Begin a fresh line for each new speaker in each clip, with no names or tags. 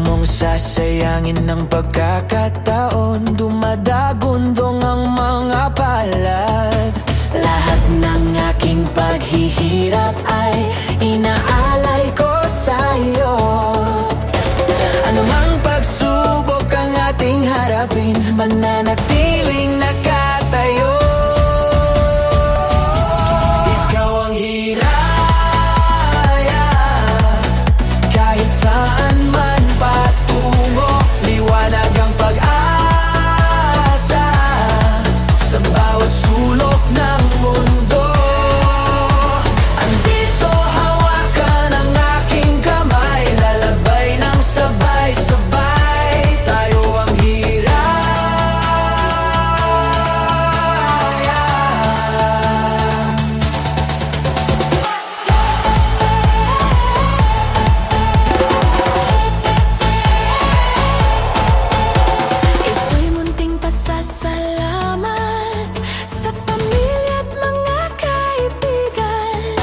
mong sasayangin ng pagkakataon, dumadagundong ang mga palad. Lahat ng aking paghihirap ay inaalay ko sa'yo. Anumang pagsubok ang ating harapin, mananatiling nakatayo. Ikaw ang hiraya, kahit saan man patungo, liwanag ang pag-asa sa bawat sulok ng mundo. Andito hawakan ang aking kamay, lalabay ng sabay-sabay. Tayo ang hiraya.
Ito'y munting pasasalamat sa pamilya at mga kaibigan.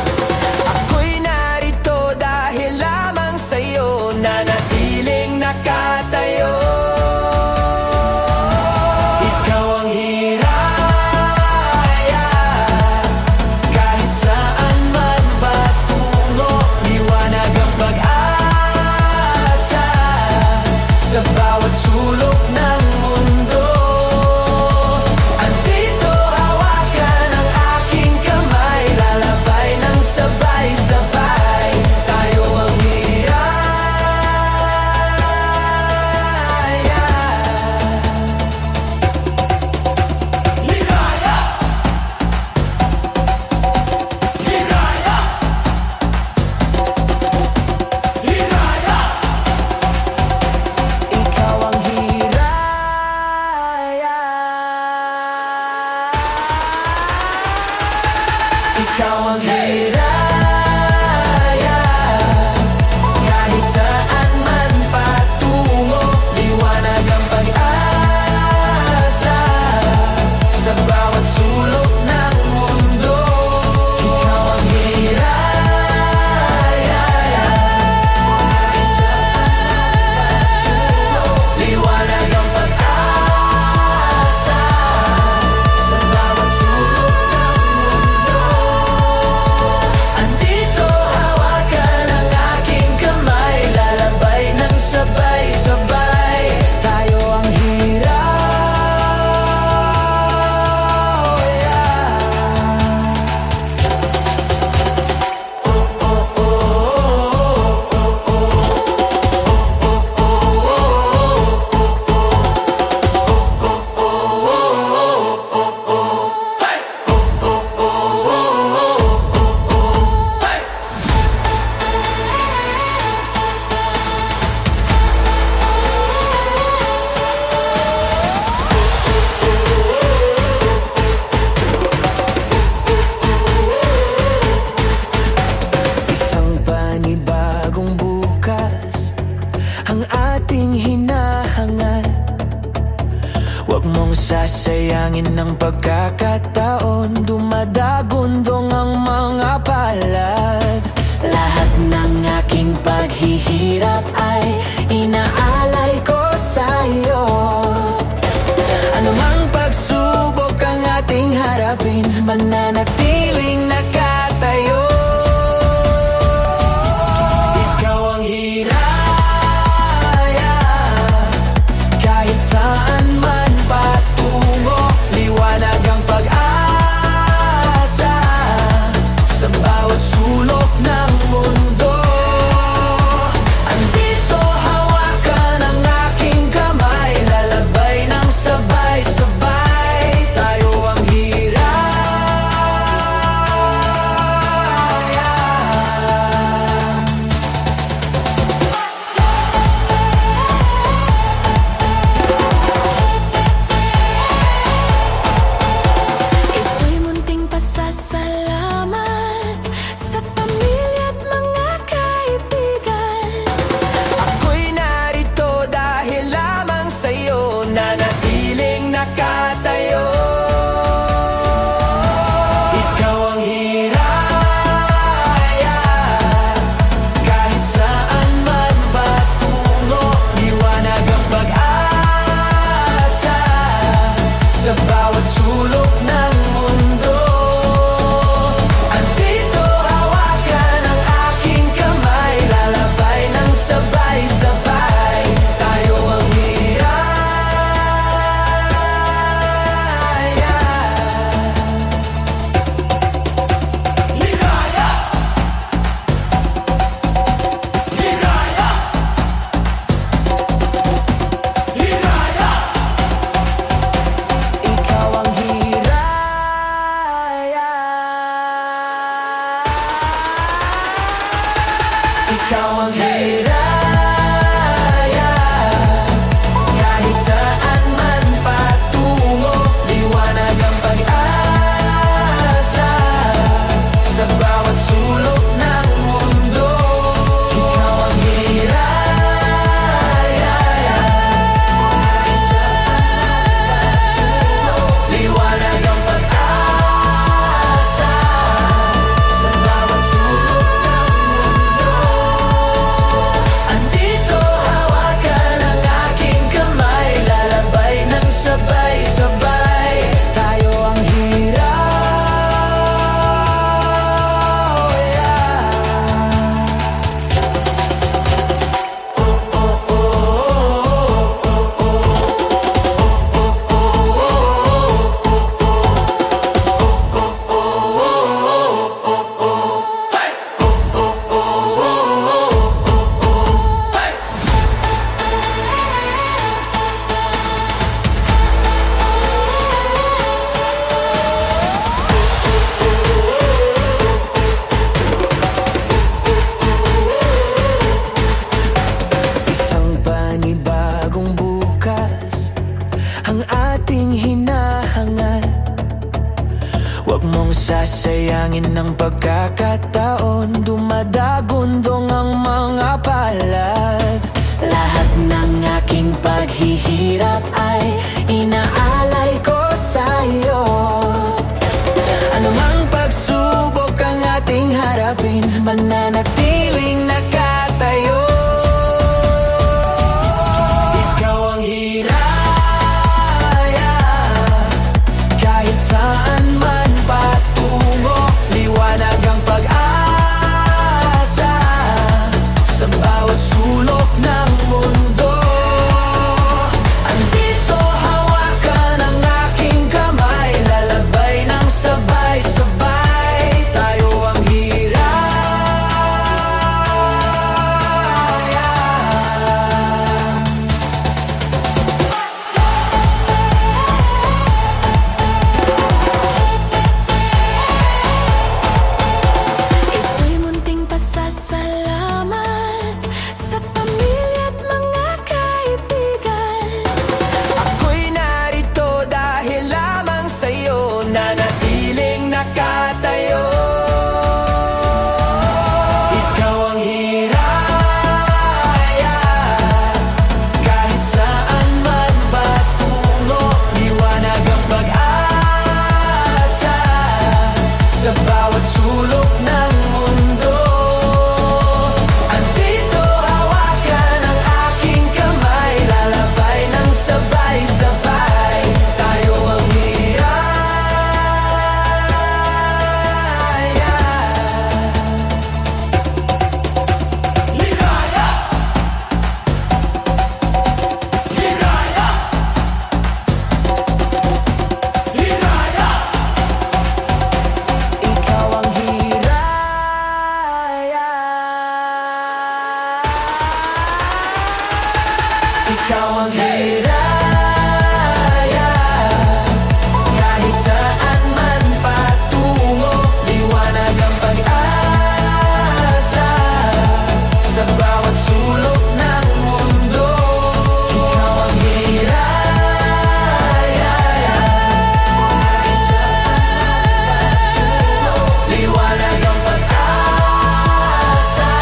Ako'y narito dahil lamang sa'yo, nanatiling nakatayo. Ikaw ang hiraya, kahit saan man patungo, liwanag ang pag-asa sa bawat sulok ng mundo. Andito hawakan ang aking kamay, lalabay ng sabay-sabay. Tayo ang hiraya. Hiraya! Hiraya! Hiraya! Ikaw ang hiraya. Ikaw ang hiraya, kahit saan man patungo, liwanag ang pag-asa sa bawat sulok ng mundo. Ikaw ang hiraya, kahit saan man patungo, liwanag ang pag-asa sa bawat sulok ng mundo. Andito hawakan ang aking kamay, lalabay ng sabay-sabay. Tayo ang hiraya. Isang panibagong bukas ang ating hinahangad. Huwag mong sasayangin ng pagkakataon, dumadagundong ang mga palad. Lahat ng aking paghihirap ay inaalay ko sa'yo. Anumang pagsubok ang ating harapin, mananatiling nakatayo. Ikaw ang hiraya, kahit saan man patungo, liwanag ang pag-asa sa bawat sulok ng mundo. Andito sasayangin ng pagkakataon, dumadagundong ang mga palad.
Lahat ng aking paghihirap ay inaalay ko sa'yo.
Anumang pagsubok ang ating harapin, mananatiling nakatayo. Ikaw ang hiraya, kahit saan man patungo, liwanag ang pag-asa sa bawat sulok ng mundo. Andito hawakan ang aking kamay, lalabay ng sabay-sabay. Tayo ang hiraya.
Ito'y munting pasasalamat sa pamilya at mga kaibigan.
Ako'y narito dahil lamang sa'yo, nanatiling nakatayo. Ikaw ang hiraya, kahit saan man patungo, liwanag ang pag-asa sa bawat sulok ng mundo. Andito hawakan ang aking kamay, lalabay ng sabay-sabay. Tayo ang hiraya. Hiraya! Hiraya! Hiraya! Ikaw ang hiraya. Ikaw ang hiraya, kahit saan man patungo, liwanag ang pag-asa sa bawat sulok ng mundo. Ikaw ang hiraya, kahit saan man patungo, liwanag ang pag-asa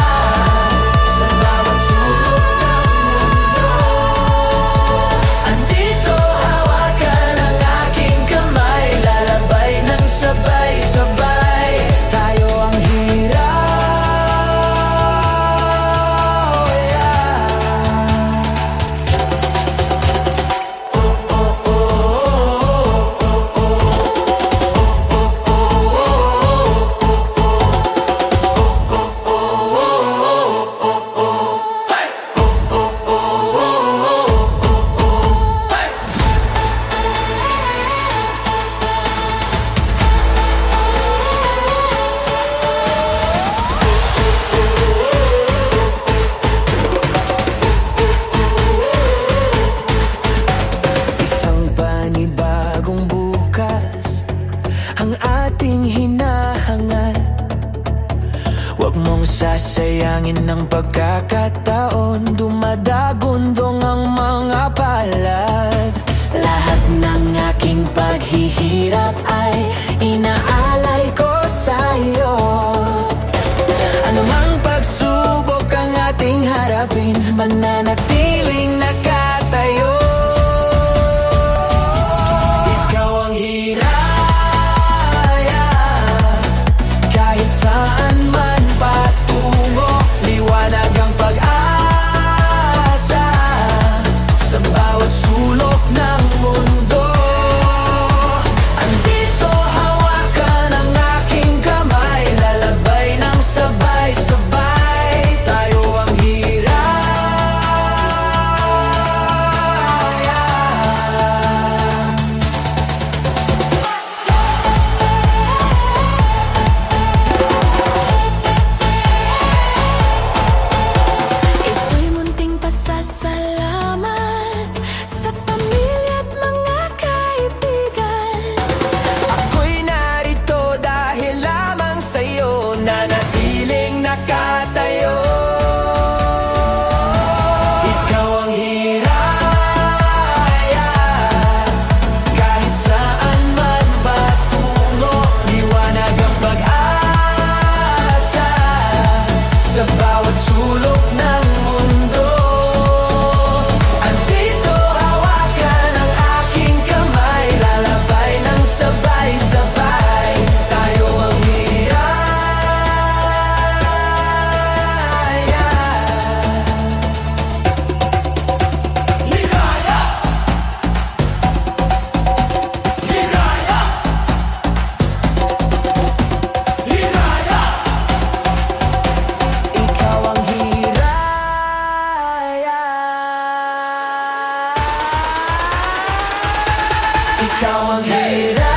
sa bawat sulok ng mundo. Andito hawakan ang aking kamay, lalabay ng sabay-sabay. Tayo ang hiraya. Isang panibagong bukas ang ating hinahangal. Huwag mong sasayangin ng pagkakataon, dumadagundong ang mga palad.
Lahat ng aking paghihirap ay inaalay ko sa'yo.
Anumang pagsubok ang ating harapin, mananatiling nakatayo. Ikaw ang hiraya, kahit saan man patungo, liwanag ang pag-asa sa bawat sulok ng mundo. Andito hawakan ang aking kamay, lalabay ng sabay-sabay. Tayo ang hiraya. Ikaw ang hirap